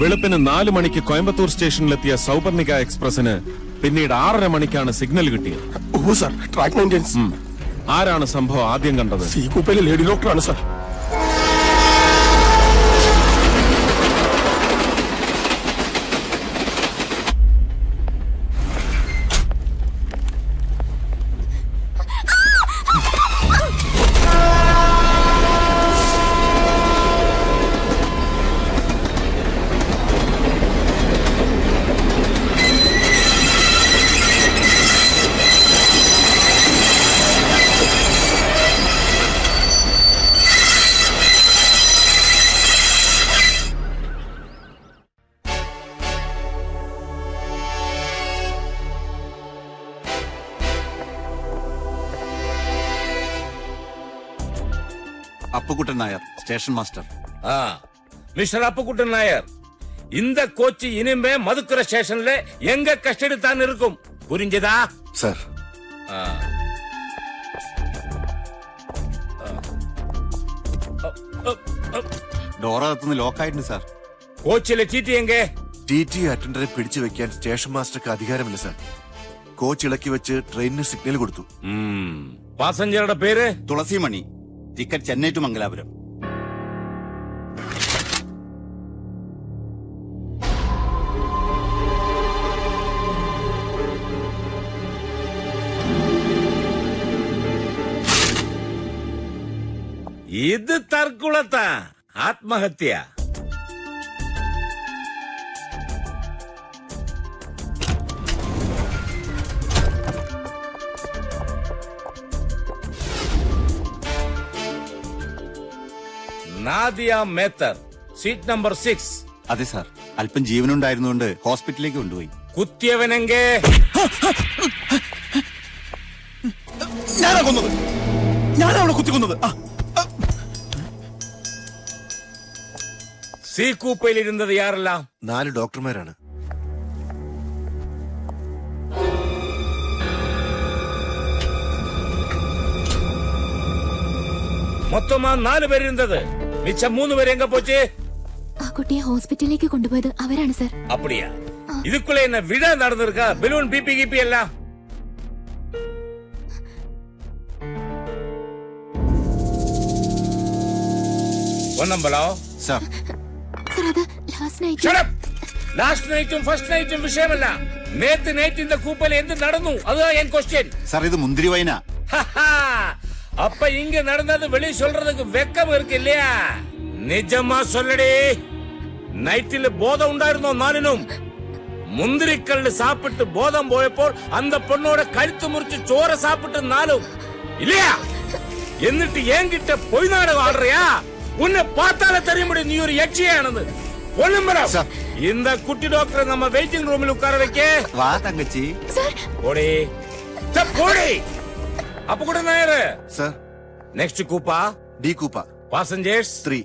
വെളുപ്പിന് 4 മണിക്ക് കോയമ്പത്തൂർ സ്റ്റേഷനിലെത്തിയ സൗപർണിക എക്സ്പ്രസിന് പിന്നീട് 6:30 മണിക്കാണ് സിഗ്നൽ കിട്ടിയത്. Track maintenance. ആരാണ് സംഭവം ആദ്യം കണ്ടത്? സി കൂപ്പയിലെ ലേഡി ഡോക്ടറാണ് sir. Appukuttan Nair, station master. Mister Appukuttan Nair, இந்த கோச்சு இனிமே மதுக்கரை ஸ்டேஷன்ல எங்க கஸ்டடி தான் இருக்கும், புரிஞ்சதா? சார். ഡോറകത്തുനിന്ന് ലോക്കായിട്ടുണ്ട് സാർ. കോച്ചിലെ ടി എങ്കെ? ടി അറ്റൻഡറെ പിടിച്ചു വെക്കാൻ സ്റ്റേഷൻ മാസ്റ്റർക്ക് അധികാരമില്ല സാർ. കോച്ച് ഇളക്കി വെച്ച് ട്രെയിനിന് സിഗ്നൽ കൊടുത്തു. പാസഞ്ചറുടെ പേര്? തുളസിമണി. Ticket Chennai to Mangalapuram. ഇത് തർക്കുളത്താ ആത്മഹത്യ. Nadia Methar, seat number 6. അതെ സാർ, അല്പം ജീവനുണ്ടായിരുന്നുകൊണ്ട് ഹോസ്പിറ്റലിലേക്ക് കൊണ്ടുപോയി. കുത്തിയവനെങ്കെ? ഞാനാ കൊന്നത്. ഞാനാണ് കുത്തിക്കൊന്നത്. സി കൂപ്പയിലിരുന്നത് യാരെല്ലാം? 4 ഡോക്ടർമാരാണ്. മൊത്തമാ 4 പേരിരുന്നത്. മിച്ചം 3 പേര് എങ്ക പോച്ച്? ആ കുട്ടിയെ ഹോസ്പിറ്റലിലേക്ക് കൊണ്ടുപോയത് അവരാണ് സാർ. அப்படியா? இதுக்குள்ள என்ன விழா நடந்திருக்கா? பலூன் பிபி கிபி எல்லாம்? ഒന്നമ്പലോ? സാർ. സാർ അത് last night. Shut up. Last നൈറ്റും ഫസ്റ്റ് നൈറ്റും വിഷയമല്ല. നേരത്തെ നൈറ്റ് இந்த കൂപ്പയിൽ എന്ത് നടന്നു? അതാ എൻ ക്വസ്റ്റ്യൻ. സാർ ഇത് മുന്തിരി വൈന. அப்ப இங்க நடந்தது வெளிய சொல்றதுக்கு வெக்கம் இருக்கு இல்லையா? நிஜமா சொல்லடி. நைட்டில் போதம் உண்டாயிருந்தோ நானும். முந்திரிக்கல்லு சாப்பிட்டு போதம் போயപ്പോൾ அந்த பொண்ணோட கழுத்து முறிச்சு சோற சாப்பிட்டு நாளும் இல்லையா? എന്നിട്ട് என்கிட்ட பொய் நாடகம் ஆடுறியா? உன்னை பார்த்தாலே தெரிய முடியும் நீ ஒரு யட்சியானது. ஒண்ணும்பரம். இந்த குட்டி டாக்டர் நம்ம வெயிட்டிங் ரூமில் உட்கார வைக்க. വാ തങ്കച്ചി. போடி. போடி. Appukuttan Nair. Sir. Next coupe? D coupe. Passengers 3.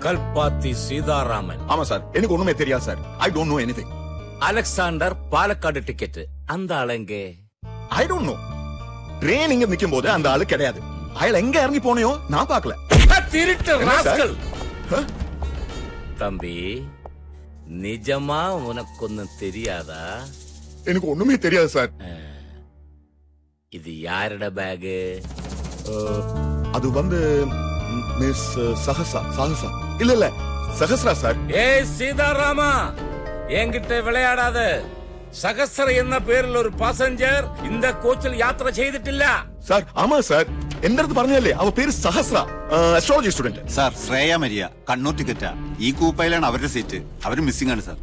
Kalpathi Sitaraman. ஆமா சார், எனக்கு ஒண்ணுமே தெரியாது sir. I don't know anything. Alexander Palakkad ticket. அந்த ஆளுங்க? I don't know. ட்ரெயின் இங்க நிக்கும் போது அந்த ஆளு கிடையாது. அயல் எங்க இறங்கி போனையோ நான் பார்க்கல. திருட்டு ராஸ்கல். தம்பி, நிஜமா உனக்கொன்னும் தெரியாதா? எனக்கு ஒண்ணுமே தெரியாது சார். இது யாரோட பேக்? அது வந்து மிஸ் சஹசா. இல்ல சஹஸ்ரா சார். ஏய் சீதாராமா, என்கிட்ட விளையாடாத. சகஸ்ர എന്ന പേരിൽ ഒരു പാസഞ്ചർ இந்த കോച്ചിൽ യാത്ര ചെയ്തിട്ടില്ല. സാർ ആമാ സാർ, എന്റെ അടുത്ത് പറഞ്ഞല്ലേ അവ പേര് Sahasra, astrology student. Sir Shreya Maria, Kannur ടിക്കറ്റാ. ഈ കൂപ്പയിലാണ് അവരുടെ സീറ്റ്. അവർ മിസ്സിംഗ് ആണ് സാർ.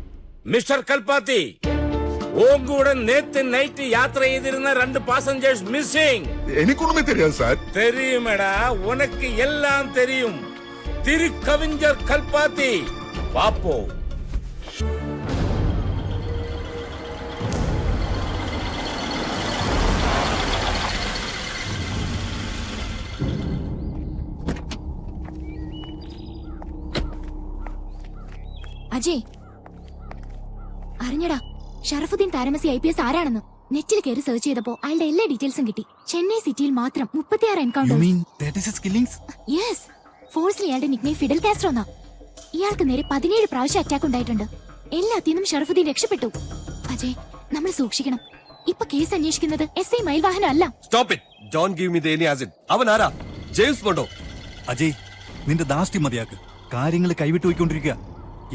മിസ്റ്റർ കൽപ്പാത്തി, ഓങ്കൂടെ നേത്ത് നൈറ്റ് യാത്ര ചെയ്തിരുന്ന 2 പാസഞ്ചേഴ്സ് മിസ്സിംഗ്. എനിക്കൊന്നുമേ தெரியாது സാർ. தெரியுமேடா, உனக்கு எல்லாம் தெரியும். திருக்கவிஞர் கல்பாத்தி. பாப்போ. അജയ്, അറിഞ്ഞടാ ഷറഫുദ്ദീൻ താരമസി IPS ആരാണെന്ന്? നെറ്റിൽ കയറി സെർച്ച് ചെയ്തപ്പോ അയാളുടെ എല്ലാ ഡീറ്റെയിൽസും കിട്ടി. ചെന്നൈ സിറ്റിയിൽ മാത്രം 36 എൻകൗണ്ടേഴ്സ്. യെസ്, ഫോഴ്സിൽ ഇയാളുടെ നിക്നെയിം ഫിഡൽ കാസ്ട്രോ എന്നാ. ഇയാൾക്ക് നേരെ 17 പ്രാവശ്യം അറ്റാക്ക് ഉണ്ടായിട്ടുണ്ട്. എല്ലാത്തിനും ഷറഫുദ്ദീൻ രക്ഷപ്പെട്ടു. അജയ്, നമ്മൾ സൂക്ഷിക്കണം. ഇപ്പൊ കേസ് അന്വേഷിക്കുന്നത് SI മയിൽവാഹനം അല്ല. Stop it. Don't give me the any acid. അവൻ ആരാ? ജെയിംസ് ബോണ്ടോ? അജയ്, നിന്റെ ദാഷ്ട്യം മതിയാക്ക്. കാര്യങ്ങൾ കൈവിട്ടു പോയിക്കൊണ്ടിരിക്കുക.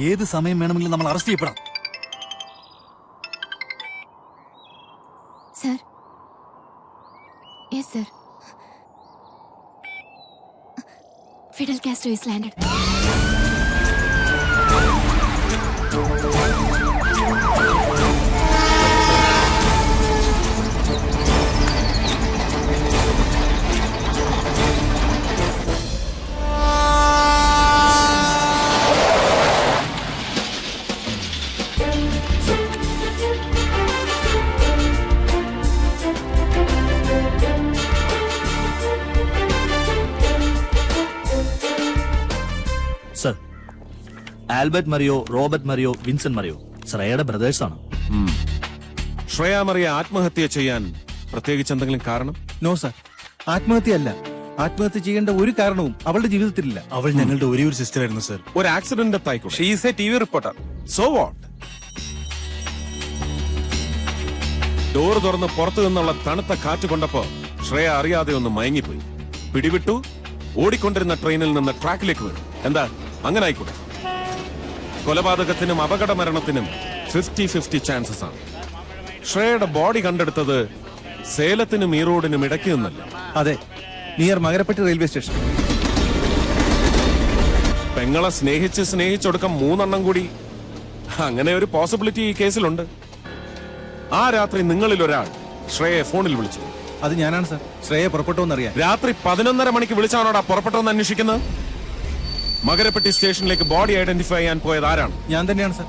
ഏത് സമയം വേണമെങ്കിലും നമ്മൾ അറസ്റ്റ് ചെയ്യപ്പെടാം. Sir. Yes sir. Fidel Castro is landed. Sir, Albert Mario, Robert Mario, Vincent Mario ശ്രേയയുടെ ബ്രദേഴ്സ് ആണ്. ശ്രേയ മറിയ ആത്മഹത്യ ചെയ്യാൻ പ്രത്യേകിച്ച് എന്തെങ്കിലും കാരണം? നോ സർ, ആത്മഹത്യയല്ല. ആത്മഹത്യ ചെയ്യേണ്ട ഒരു കാരണവും അവളുടെ ജീവിതത്തിലില്ല. അവൾ ഞങ്ങളുടെ ഒരേ ഒരു സിസ്റ്റർ ആയിരുന്നു സർ. ഒരു ആക്സിഡന്റ് ആയിക്കോട്ടെ. She is A TV reporter. So what? Door തുറന്ന് പുറത്തു നിന്നുള്ള തണുത്ത കാറ്റ് കൊണ്ടപ്പോ ശ്രേയ അറിയാതെ ഒന്ന് മയങ്ങിപ്പോയി. പിടിവിട്ടു. ഓടിക്കൊണ്ടിരുന്ന ട്രെയിനിൽ നിന്ന് ട്രാക്കിലേക്ക് വീണു. എന്താ, അങ്ങനെ ആയിക്കോട്ടെ. കൊലപാതകത്തിനും അപകട മരണത്തിനും 50-50 ചാൻസസ് ആണ്. ശ്രേയയുടെ ബോഡി കണ്ടെടുത്തത് സേലത്തിനും ഈറോഡിനും ഇടയ്ക്ക് നിന്നല്ല. അതെ, നിയർ മകരപ്പെട്ടി റെയിൽവേ സ്റ്റേഷൻ. പെങ്ങളെ സ്നേഹിച്ചൊടുക്കം 3 എണ്ണം കൂടി. അങ്ങനെ ഒരു പോസിബിലിറ്റി ഈ കേസിലുണ്ട്. ആ രാത്രി നിങ്ങളിൽ ഒരാൾ ശ്രേയയെ ഫോണിൽ വിളിച്ചു. അത് ഞാനാണ് സർ. ശ്രേയ പുറപ്പെട്ടോന്നറിയാൻ. രാത്രി 11:30 മണിക്ക് വിളിച്ചാണോടാ പുറപ്പെട്ടോന്ന് അന്വേഷിക്കുന്നത്? മകരപ്പെട്ടി സ്റ്റേഷനിലേക്ക് ബോഡി ഐഡന്റിഫൈ ചെയ്യാൻ പോയത് ആരാണ്? ഞാൻ തന്നെയാണ് സർ.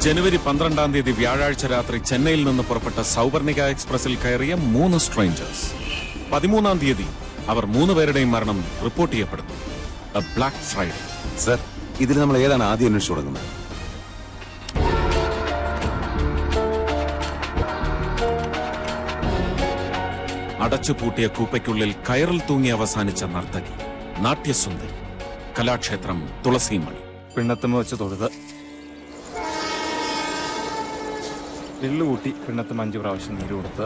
ജനുവരി 12-ാം തീയതി വ്യാഴാഴ്ച രാത്രി ചെന്നൈയിൽ നിന്ന് പുറപ്പെട്ട സൗപർണിക എക്സ്പ്രസിൽ കയറിയ 3 സ്ട്രേഞ്ചേഴ്സ്. 13-ാം തീയതി അവർ 3 പേരുടെയും മരണം റിപ്പോർട്ട് ചെയ്യപ്പെടുന്നു. A black Friday. സർ, ഇതിൽ നമ്മൾ ഏതാണ് ആദ്യം അന്വേഷിച്ചു തുടങ്ങുന്നത്? അടച്ചുപൂട്ടിയ കൂപ്പയ്ക്കുള്ളിൽ കയറിൽ തൂങ്ങി അവസാനിച്ച നർത്തകി, നാട്യസുന്ദരി, കലാക്ഷേത്രം തുളസിമണി. പിണ്ണത്തമ്മ വെച്ച് തൊഴുത് എള്ളു കൂട്ടി പിണ്ണത്തമ്മ 5 പ്രാവശ്യം നീര് കൊടുത്ത്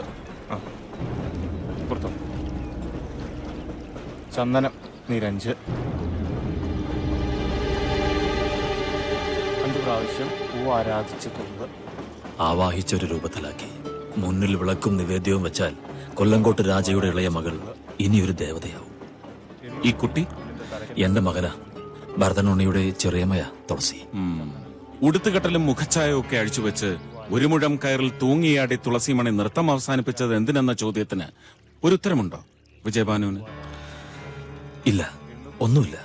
പുറത്തു. ചന്ദനം നീരഞ്ച് 5 പ്രാവശ്യം പൂ ആരാധിച്ച് തൊഴുത് ആവാഹിച്ചൊരു രൂപത്തിലാക്കി മുന്നിൽ വിളക്കും നിവേദ്യവും വെച്ചാൽ കൊല്ലങ്കോട്ട് രാജയുടെ ഇളയ മകൾ ഇനിയൊരു ദേവതയാവും. ഈ കുട്ടി എന്റെ മകനാ, ഭരതനുണ്ണിയുടെ ചെറിയമ്മയ തുളസി. ഉടുത്തുകെട്ടലും മുഖച്ഛായവും ഒക്കെ അഴിച്ചുവെച്ച് ഒരു മുഴം കയറിൽ തൂങ്ങിയാടി തുളസിമണി നൃത്തം അവസാനിപ്പിച്ചത് എന്തിനെന്ന ചോദ്യത്തിന് ഒരു ഉത്തരമുണ്ടോ വിജയഭാനുവിന്? ഇല്ല, ഒന്നുമില്ല.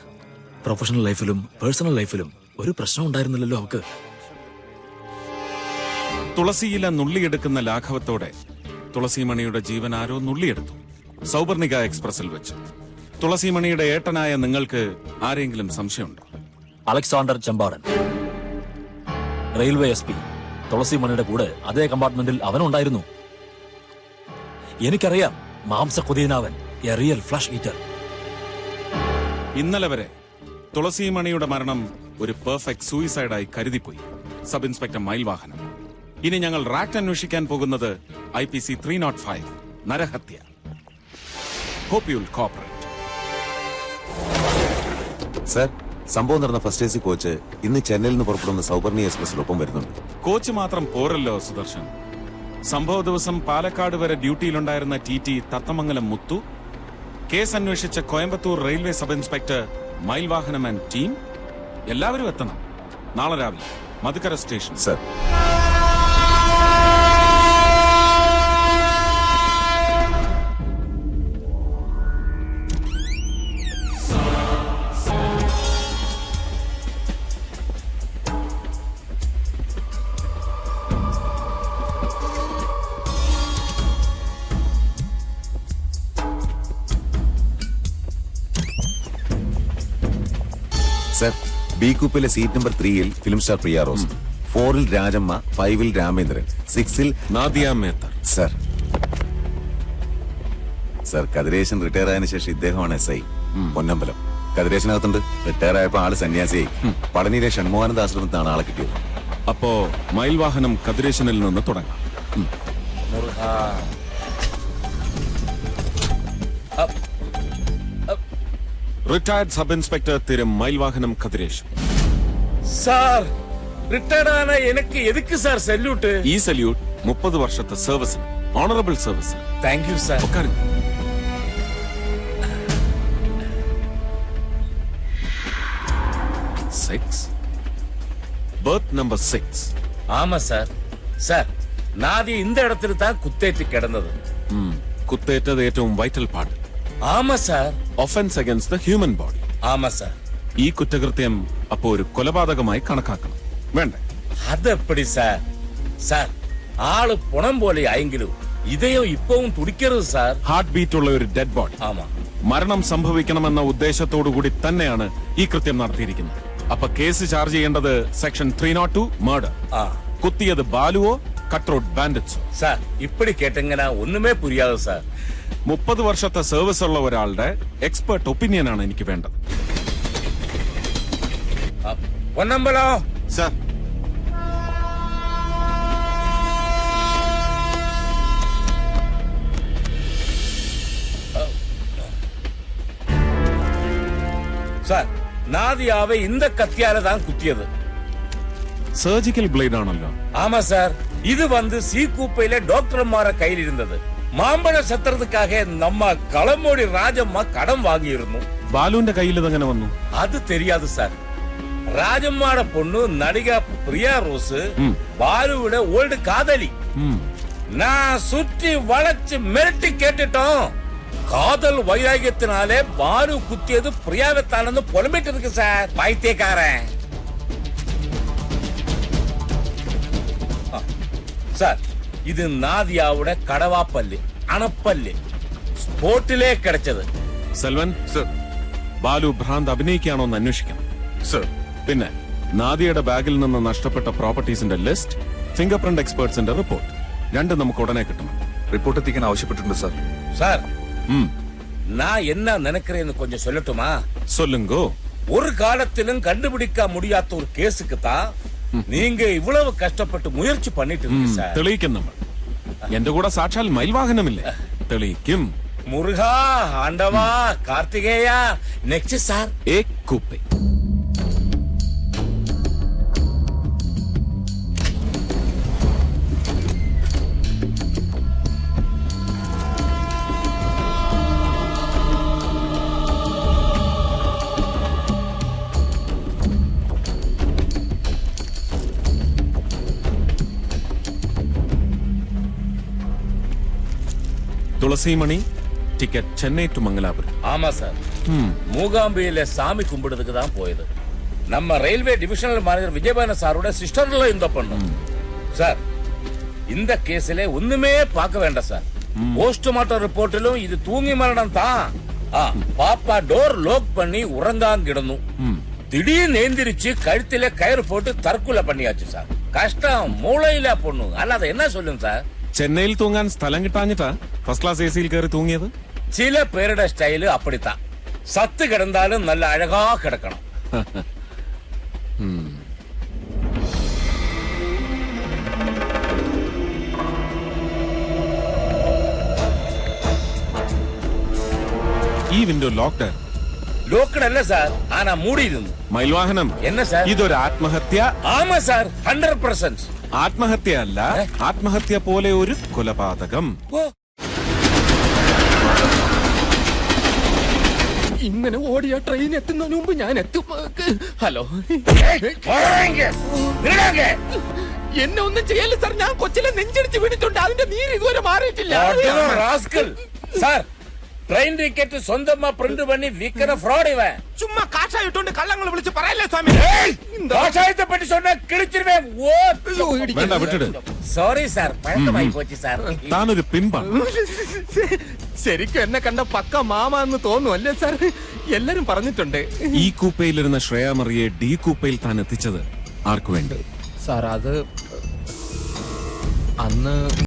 പ്രൊഫഷണൽ ലൈഫിലും പേഴ്സണൽ ലൈഫിലും ഒരു പ്രശ്നം ഉണ്ടായിരുന്നില്ലല്ലോ അവക്ക്. തുളസിയില നുള്ളിയെടുക്കുന്ന ലാഘവത്തോടെ തുളസിമണിയുടെ ജീവൻ ആരോ നുള്ളിയെടുത്തു സൗപർണിക എക്സ്പ്രസിൽ വെച്ച്. തുളസിമണിയുടെ ഏട്ടനായ നിങ്ങൾക്ക് ആരെങ്കിലും സംശയമുണ്ടോ? അലക്സാണ്ടർ ചെമ്പാടൻ, റെയിൽവേ SP, തുളസിമണിയുടെ കൂടെ അതേ കമ്പാർട്ട്മെന്റിൽ അവനുണ്ടായിരുന്നു. എനിക്കറിയാം, മാംസക്കൊതിയനാവൻ, എ റിയൽ ഫ്ലഷ് ഈറ്റർ. ഇന്നലെ വരെ തുളസിമണിയുടെ മരണം ഒരു പെർഫെക്റ്റ് സൂയിസൈഡായി കരുതിപ്പോയി സബ് ഇൻസ്പെക്ടർ മയിൽവാഹനം. ഇനി ഞങ്ങൾ റാറ്റ് അന്വേഷിക്കാൻ പോകുന്നത് IPC 305 നരഹത്യ. Hope you will cooperate. Sir, സംഭവം നടന്ന ഫസ്റ്റ് AC കോച്ച് ഇന്ന് ചെന്നൈയിൽ നിന്ന് പുറപ്പെടുന്ന സൗപർണി എക്സ്പ്രസിനൊപ്പം വരുന്നുണ്ട്. കോച്ച് മാത്രം പോരല്ലോ സുദർശൻ. സംഭവ ദിവസം പാലക്കാട് വരെ ഡ്യൂട്ടിയിലുണ്ടായിരുന്ന TT തത്തമംഗലം മുത്തു, കേസ് അന്വേഷിച്ച Coimbatore railway sub inspector Mayilvahanam and team എല്ലാവരും എത്തണം നാളെ രാവിലെ മധുക്കര സ്റ്റേഷൻ. സർ, ബി ഗ്രൂപ്പിലെ സീറ്റ് നമ്പർ 3-ൽ ഫിലിം സ്റ്റാർ പ്രിയ റോസ്, 4-ൽ രാജമ്മ, 5-ൽ രാമേന്ദ്രൻ, 6-ൽ Nadia Methar. Sir sir Kathiresan retire ആയതിനു ശേഷം ഇദ്ദേഹമാണ് SI പൊന്നമ്പലം. കതിരേശനകത്തുണ്ട്. റിട്ടയർ ആയപ്പോ ആള് സന്യാസിയായി. പളനിയിലെ ഷൺമോഹാനന്ദ ആശ്രമത്തിനാണ് ആളെ കിട്ടിയത്. അപ്പോ മയിൽവാഹനം കതിരേശനിൽ നിന്ന് തുടങ്ങാം. റിട്ടയർഡ് സബ് ഇൻസ്പെക്ടർ திரு മയിൽവാഹനം കതിരേശൻ. സാർ റിട്ടയർഡ് ആന എനിക്ക് എതുക്ക് സാർ സല്യൂട്ട്? ഈ സല്യൂട്ട് 30 വർഷത്തെ സർവീസിന്, honourable service. Thank you sir. Birth number 6. ஆமா சார். சார் നാദി இந்த இடத்துல தான் കുത്തേറ്റ് കിടന്നത്. കുത്തേറ്റത് ഏറ്റവും വൈറ്റൽ പാർട്ട്. ആമാ sir. Offence against the human body. ആമാ സാർ. ഈ കുറ്റകൃത്യം അപ്പോ ഒരു കൊലപാതകമായി കണക്കാക്കണം വേണ്ടേ? അതെപ്പടി സാർ? സാർ ആള് പുണം പോലെ ആയെങ്കിലും ഇതയോ ഇപ്പവും തുടിക്കരുത് സാർ. ഹാർട്ട് ബീറ്റ് ഉള്ള ഒരു ഡെഡ് ബോഡി. ആമാ. മരണം സംഭവിക്കണമെന്ന ഉദ്ദേശത്തോടു കൂടി തന്നെയാണ് ഈ കൃത്യം നടത്തിയിരിക്കുന്നത്. അപ്പൊ കേസ് ചാർജ് ചെയ്യേണ്ടത് സെക്ഷൻ 302 മർഡർ. കുത്തിയത് ബാലുവോ കട്ട്റോട്ട് ബാൻഡിറ്റ്സോ? Sir ഇപ്പടി കേട്ടെങ്ങനെ ഒന്നുമേ പുരിയാതെ sir. 30 വർഷത്തെ സർവീസ് ഉള്ള ഒരാളുടെ എക്സ്പെർട്ട് ഒപ്പീനിയൻ ആണ് എനിക്ക് വേണ്ടത്. പൊന്നമ്പലോ സാർ. സാർ നാദിയാവെ இந்த കത്തിയാല താൻ കുത്തിയത്. സർജിക്കൽ ബ്ലേഡ് ആണല്ലോ? ஆமா சார். இது வந்து சி கூப்பையில டாக்டர்மார கையில் இருந்தது. മാമ്പഴ സത്രத்துக்காக നമ്മ കളമോടി രാജമ്മ കടം വാങ്ങിയിരുന്നു. ബാലുവിന്റെ കയ്യിൽ ഇതെങ്ങനെ വന്നു? അത് தெரியாது സാർ. രാജമ്മയുടെ പൊണ്ണു നടിക പ്രിയ റോസ് ബാലുവിടെ ഓൾഡ് കാതലി. நான் சுற்றி வளைச்சு மிரட்டி கேட்டுட்டோம். காதல் வைராகியத்தினாலே பாலு குத்தியது பிரியாவைத்தானு புலம்பிட்டு இருக்கு சார். பைத்தியக்காரன் സാർ. ഇത് നാദിയാവുടെ കടവാപ്പല്ല്, അണപ്പല്ല് സ്പോട്ടിലേ കിടച്ചത്. സെൽവൻ സർ, ബാലു ഭ്രാന്ത് അഭിനയിക്കുകയാണോ എന്ന് അന്വേഷിക്കണം സർ. പിന്നെ നാദിയയുടെ ബാഗിൽ നിന്ന് നഷ്ടപ്പെട്ട പ്രോപ്പർട്ടീസിന്റെ ലിസ്റ്റ്, ഫിംഗർ പ്രിന്റ് എക്സ്പേർട്സിന്റെ റിപ്പോർട്ട്, രണ്ടും നമുക്ക് ഉടനെ കിട്ടണം. റിപ്പോർട്ട് എത്തിക്കാൻ ആവശ്യപ്പെട്ടിട്ടുണ്ട് സാർ. സാർ நான் என்ன நினைக்கிறேன்னு கொஞ்சம் சொல்லட்டுமா? சொல்லுங்கோ. ஒரு காலத்திலும் கண்டுபிடிக்க முடியாத ஒரு கேஸுக்கு தான் நீங்க இவ்வளவு கஷ்டப்பட்டு முயற்சி பண்ணிட்டு இருக்கீங்க சார். തെളിയിക്കും നമ്മൾ. എന്റെ കൂടെ സാക്ഷാൽ മയിൽവാഹനമില്ലേ? തെളിയിക്കും. മുരുകാ, ആണ്ടവാ, കാർത്തികേയ. Next sir. ഏക് coupe. Thulasimani ticket Chennai to Mangalapuram. ஆமா சார். மூகாம்பியில சாமி கும்பிடுறதுக்கு தான் போயது. நம்ம ரயில்வே டிவிஷனல் மேனேஜர் விஜயபான சாரோட சிஸ்டர்ல இந்த பொண்ணு சார். இந்த கேஸ்ல ஒண்ணுமே பார்க்க வேண்டாம் சார். போஸ்ட்மார்ட்டம் ரிப்போர்ட்டிலும் இது தூங்கி மரணம் தான். பாப்பா டோர் லாக் பண்ணி உறங்காங்கிடனு. திடீர்னு எந்திரிச்சு கழுத்தில கயிறு போட்டு தற்கொலை பண்ணியாச்சு சார். கஷ்டம் மூளையில பொண்ணு. அல்லாத என்ன சொல்லுங்க சார்? ചെന്നൈയിൽ തൂങ്ങാൻ സ്ഥലം കിട്ടാഞ്ഞിട്ടാ ഫസ്റ്റ് ക്ലാസ് AC-യിൽ കയറി തൂങ്ങിയത്? ചില പേരുടെ സ്റ്റൈല് അപ്പടിത്താ. സത്ത് കിടന്നാലും നല്ല അഴകാ കിടക്കണം. ഈ വിൻഡോ ലോക്ക്ഡ് ആണ്. ലോക്ക്ഡ് അല്ല സാർ, ആനാ മൂടിയിരുന്നു. മയിൽവാഹനം എന്ന സാർ? ഇതൊരു ആത്മഹത്യ. ആമാ സാർ, 100%. ആത്മഹത്യ അല്ല, ആത്മഹത്യ പോലെ ഒരു കൊലപാതകം. ഇങ്ങനെ ഓടിയ ട്രെയിൻ എത്തുന്നതിന് മുമ്പ് ഞാൻ എത്തും. ഹലോ, എന്നെ ഒന്നും ചെയ്യല്ല സാർ. ഞാൻ കൊച്ചിലെ നെഞ്ചടിച്ച് വീണിട്ടുണ്ട്. അതിന്റെ നീര് ഇതുവരെ മാറിയിട്ടില്ല സാർ ട്രെയിൻ ടിക്കറ്റ് സ്വന്തമാ പ്രിന്റ് പണി വിൽക്കുന്ന ഫ്രോഡ് ഇവൻ. ചുമ്മാ കാശായിട്ടോണ്ട് കള്ളങ്ങൾ വിളിച്ച് പറയല്ലേ സ്വാമി. ദോഷായത്തെ പറ്റി சொன்னா കിളിച്ചിരുവേൻ. വേണ്ട വിട്ടിട്. സോറി സാർ, പഴക്കമായി പോச்சு സാർ. താനൊരു പിമ്പാണ്. ശരിക്കും എന്നെ കണ്ട പക്ക മാമ എന്ന് തോന്നുന്നു അല്ലേ സാർ? എല്ലാരും പറഞ്ഞിട്ടുണ്ട്. ഈ കൂപ്പയിലിരുന്ന ശ്രേയ മറിയെ ഡി കൂപ്പയിൽ താൻ എത്തിച്ചത് ആർക്കു വേണ്ടി? സാർ അത് അന്ന്